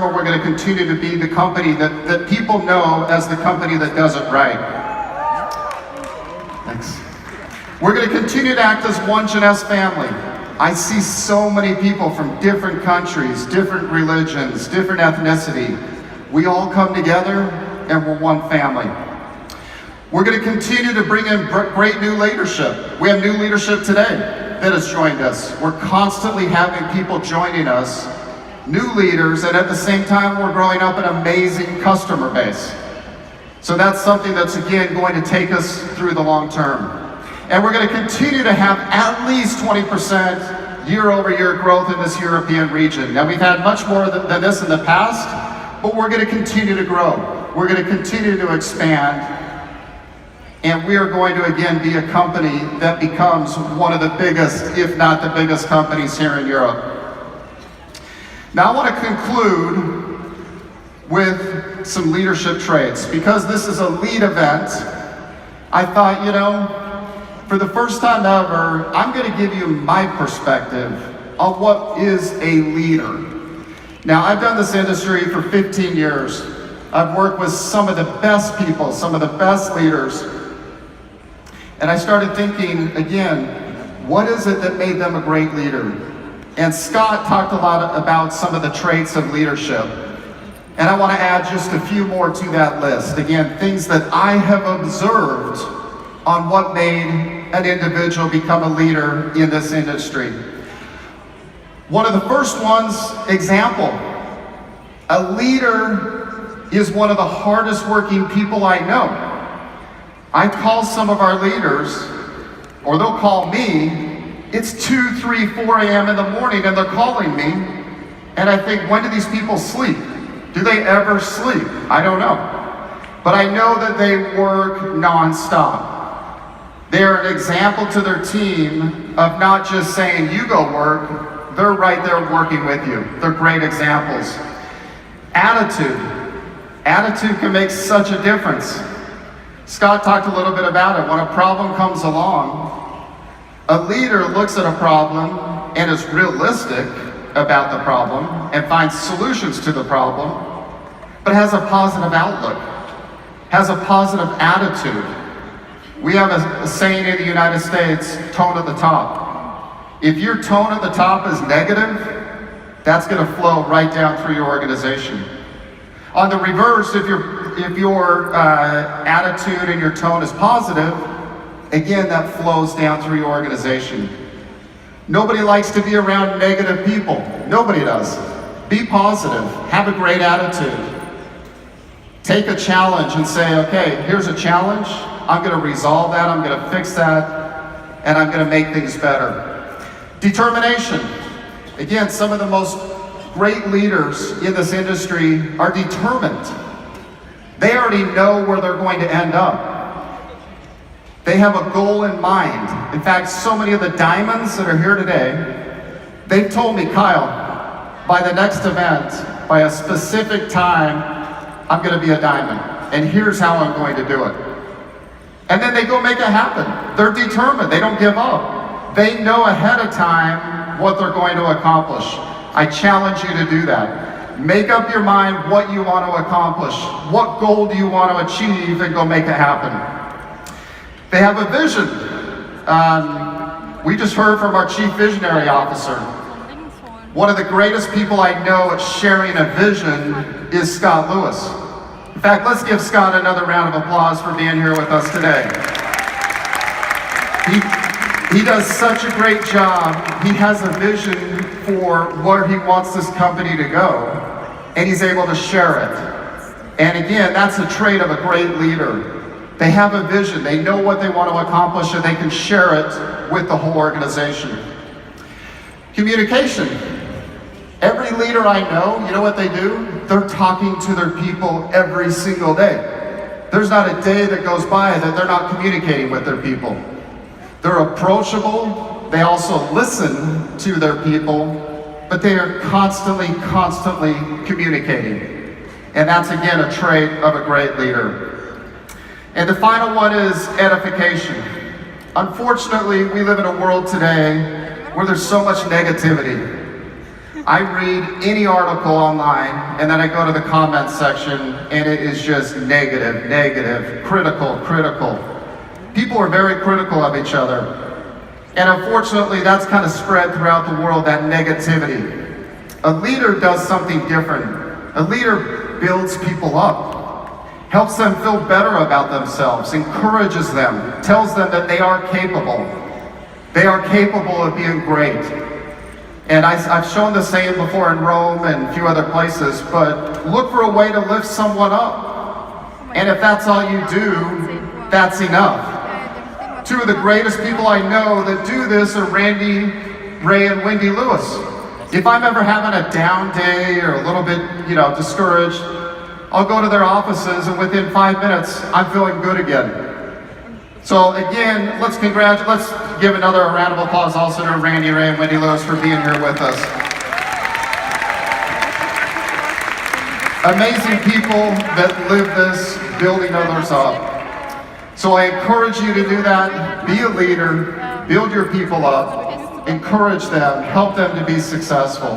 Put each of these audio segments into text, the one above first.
we're going to continue to be the company that people know as the company that does it right. Thanks. We're going to continue to act as one Jeunesse family. I see so many people from different countries, different religions, different ethnicity. We all come together and we're one family. We're going to continue to bring in great new leadership. We have new leadership today that has joined us. We're constantly having people joining us, new leaders, and at the same time we're growing up an amazing customer base. So that's something that's again going to take us through the long term. And we're going to continue to have at least 20% year-over-year growth in this European region. Now we've had much more than this in the past, but we're going to continue to grow. We're going to continue to expand. And we are going to again be a company that becomes one of the biggest, if not the biggest companies here in Europe. Now I want to conclude with some leadership traits. Because this is a lead event, I thought, you know, for the first time ever, I'm going to give you my perspective on what is a leader. Now, I've done this industry for 15 years. I've worked with some of the best people, some of the best leaders. And I started thinking, again, what is it that made them a great leader? And Scott talked a lot about some of the traits of leadership. And I want to add just a few more to that list. Again, things that I have observed on what made an individual become a leader in this industry. One of the first ones, example. A leader is one of the hardest working people I know. I call some of our leaders, or they'll call me, it's 2, 3, 4 a.m. in the morning and they're calling me, and I think, when do these people sleep? Do they ever sleep? I don't know. But I know that they work non-stop. They're an example to their team of not just saying, you go work, they're right there working with you. They're great examples. Attitude. Attitude can make such a difference. Scott talked a little bit about it. When a problem comes along, a leader looks at a problem and is realistic about the problem and finds solutions to the problem, but has a positive outlook, has a positive attitude. We have a saying in the United States, tone at the top. If your tone at the top is negative, that's going to flow right down through your organization. On the reverse, if your attitude and your tone is positive, again, that flows down through your organization. Nobody likes to be around negative people. Nobody does. Be positive. Have a great attitude. Take a challenge and say, okay, here's a challenge. I'm going to resolve that. I'm going to fix that. And I'm going to make things better. Determination. Again, some of the most great leaders in this industry are determined. They already know where they're going to end up. They have a goal in mind. In fact, so many of the diamonds that are here today, they've told me, Kyle, by the next event, by a specific time, I'm going to be a diamond. And here's how I'm going to do it. And then they go make it happen. They're determined. They don't give up. They know ahead of time what they're going to accomplish. I challenge you to do that. Make up your mind what you want to accomplish. What goal do you want to achieve, and go make it happen. They have a vision. We just heard from our Chief Visionary Officer. One of the greatest people I know at sharing a vision is Scott Lewis. In fact, let's give Scott another round of applause for being here with us today. He does such a great job. He has a vision for where he wants this company to go, and he's able to share it. And again, that's a trait of a great leader. They have a vision, they know what they want to accomplish, and they can share it with the whole organization. Communication. Every leader I know, you know what they do? They're talking to their people every single day. There's not a day that goes by that they're not communicating with their people. They're approachable. They also listen to their people, but they are constantly communicating. And that's, again, a trait of a great leader. And the final one is edification. Unfortunately, we live in a world today where there's so much negativity. I read any article online and then I go to the comments section and it is just negative, negative, critical, critical. People are very critical of each other. And unfortunately, that's kind of spread throughout the world, that negativity. A leader does something different. A leader builds people up, helps them feel better about themselves, encourages them, tells them that they are capable. They are capable of being great. And I've shown the same before in Rome and a few other places, but look for a way to lift someone up. And if that's all you do, that's enough. Two of the greatest people I know that do this are Randy, Ray, and Wendy Lewis. If I'm ever having a down day or a little bit, discouraged, I'll go to their offices and within 5 minutes, I'm feeling good again. So again, let's give another round of applause also to Randy, Ray, and Wendy Lewis for being here with us. Amazing people that live this, building others up. So I encourage you to do that. Be a leader, build your people up, encourage them, help them to be successful.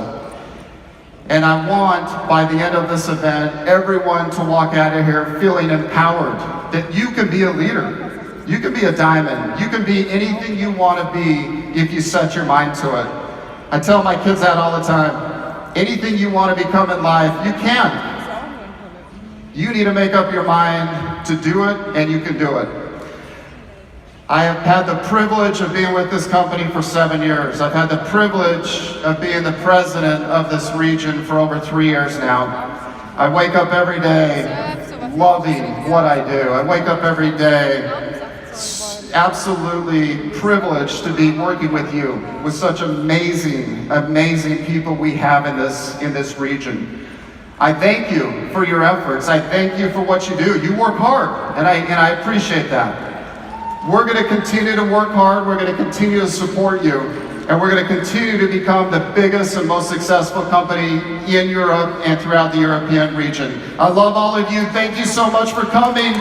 And I want, by the end of this event, everyone to walk out of here feeling empowered, that you can be a leader. You can be a diamond. You can be anything you want to be if you set your mind to it. I tell my kids that all the time. Anything you want to become in life, you can. You need to make up your mind to do it, and you can do it. I have had the privilege of being with this company for 7 years. I've had the privilege of being the president of this region for over 3 years now. I wake up every day loving what I do. I wake up every day absolutely privileged to be working with you, with such amazing, amazing people we have in this region. I thank you for your efforts. I thank you for what you do. You work hard, and I appreciate that. We're going to continue to work hard. We're going to continue to support you, and we're going to continue to become the biggest and most successful company in Europe and throughout the European region. I love all of you. Thank you so much for coming.